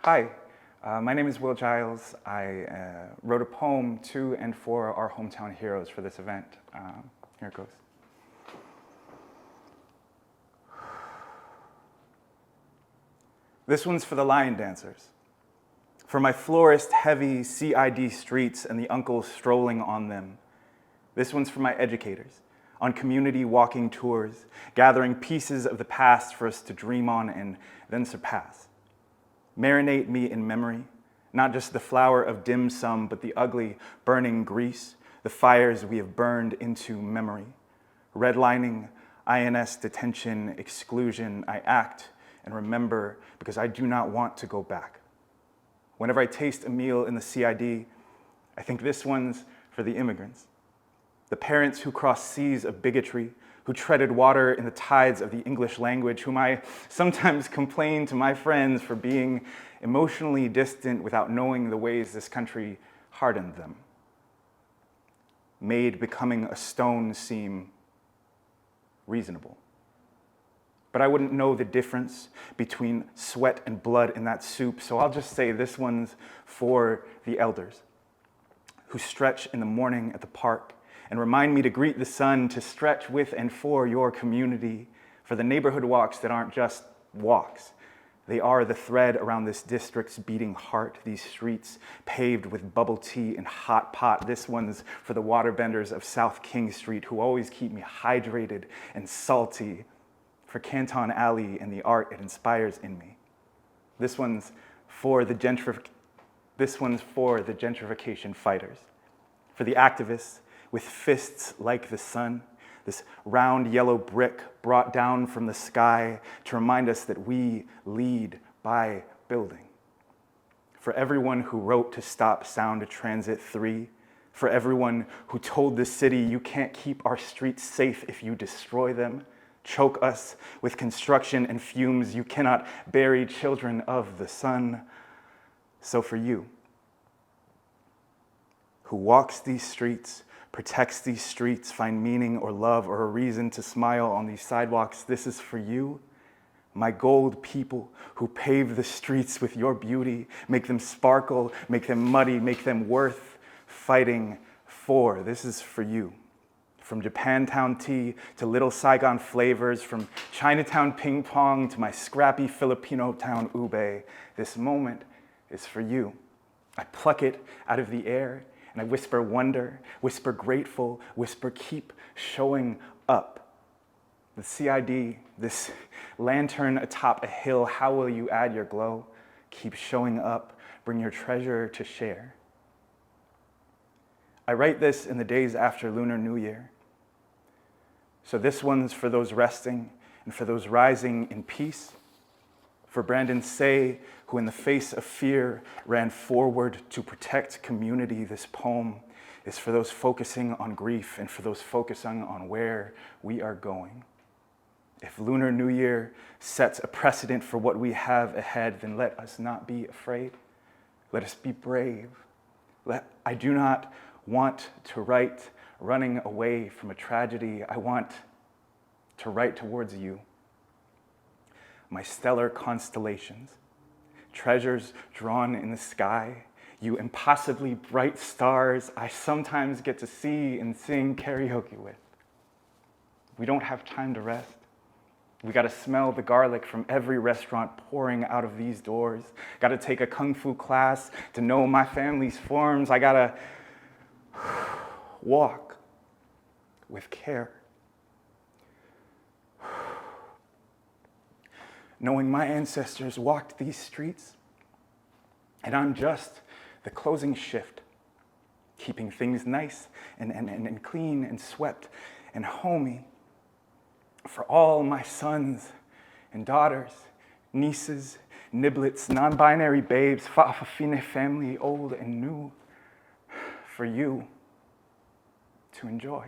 Hi, my name is Giles. I wrote a poem to and for our hometown heroes for this event. Here it goes. This one's for the lion dancers, for my florist-heavy CID streets and the uncles strolling on them. This one's for my educators, on community walking tours, gathering pieces of the past for us to dream on and then surpass. Marinate me in memory, not just the flower of dim sum, but the ugly, burning grease, the fires we have burned into memory. Redlining, INS detention, exclusion, I act and remember because I do not want to go back. Whenever I taste a meal in the CID, I think this one's for the immigrants. The parents who crossed seas of bigotry, who treaded water in the tides of the English language, whom I sometimes complain to my friends for being emotionally distant without knowing the ways this country hardened them. Made becoming a stone seem reasonable. But I wouldn't know the difference between sweat and blood in that soup, so I'll just say this one's for the elders who stretch in the morning at the park and remind me to greet the sun, to stretch with and for your community, for the neighborhood walks that aren't just walks. They are the thread around this district's beating heart, these streets paved with bubble tea and hot pot. This one's for the waterbenders of South King Street who always keep me hydrated and salty, for Canton Alley and the art it inspires in me. This one's for the gentrification fighters, for the activists with fists like the sun, this round yellow brick brought down from the sky to remind us that we lead by building. For everyone who wrote to stop Sound Transit 3, for everyone who told the city you can't keep our streets safe if you destroy them, choke us with construction and fumes, you cannot bury children of the sun. So for you, who walks these streets, protects these streets, find meaning or love or a reason to smile on these sidewalks, this is for you, my gold people who pave the streets with your beauty, make them sparkle, make them muddy, make them worth fighting for. This is for you. From Japantown tea to Little Saigon flavors, from Chinatown ping pong to my scrappy Filipino town ube, this moment is for you. I pluck it out of the air and I whisper wonder, whisper grateful, whisper keep showing up. The CID, this lantern atop a hill, how will you add your glow? Keep showing up, bring your treasure to share. I write this in the days after Lunar New Year. So this one's for those resting and for those rising in peace. For Brandon Say, who in the face of fear ran forward to protect community, this poem is for those focusing on grief and for those focusing on where we are going. If Lunar New Year sets a precedent for what we have ahead, then let us not be afraid. Let us be brave. I do not want to write running away from a tragedy. I want to write towards you. My stellar constellations, treasures drawn in the sky, you impossibly bright stars I sometimes get to see and sing karaoke with. We don't have time to rest. We gotta smell the garlic from every restaurant pouring out of these doors. Gotta take a kung fu class to know my family's forms. I gotta walk with care. Knowing my ancestors walked these streets, and I'm just the closing shift, keeping things nice and clean and swept and homey for all my sons and daughters, nieces, niblets, non-binary babes, fa'afafine family, old and new, for you to enjoy.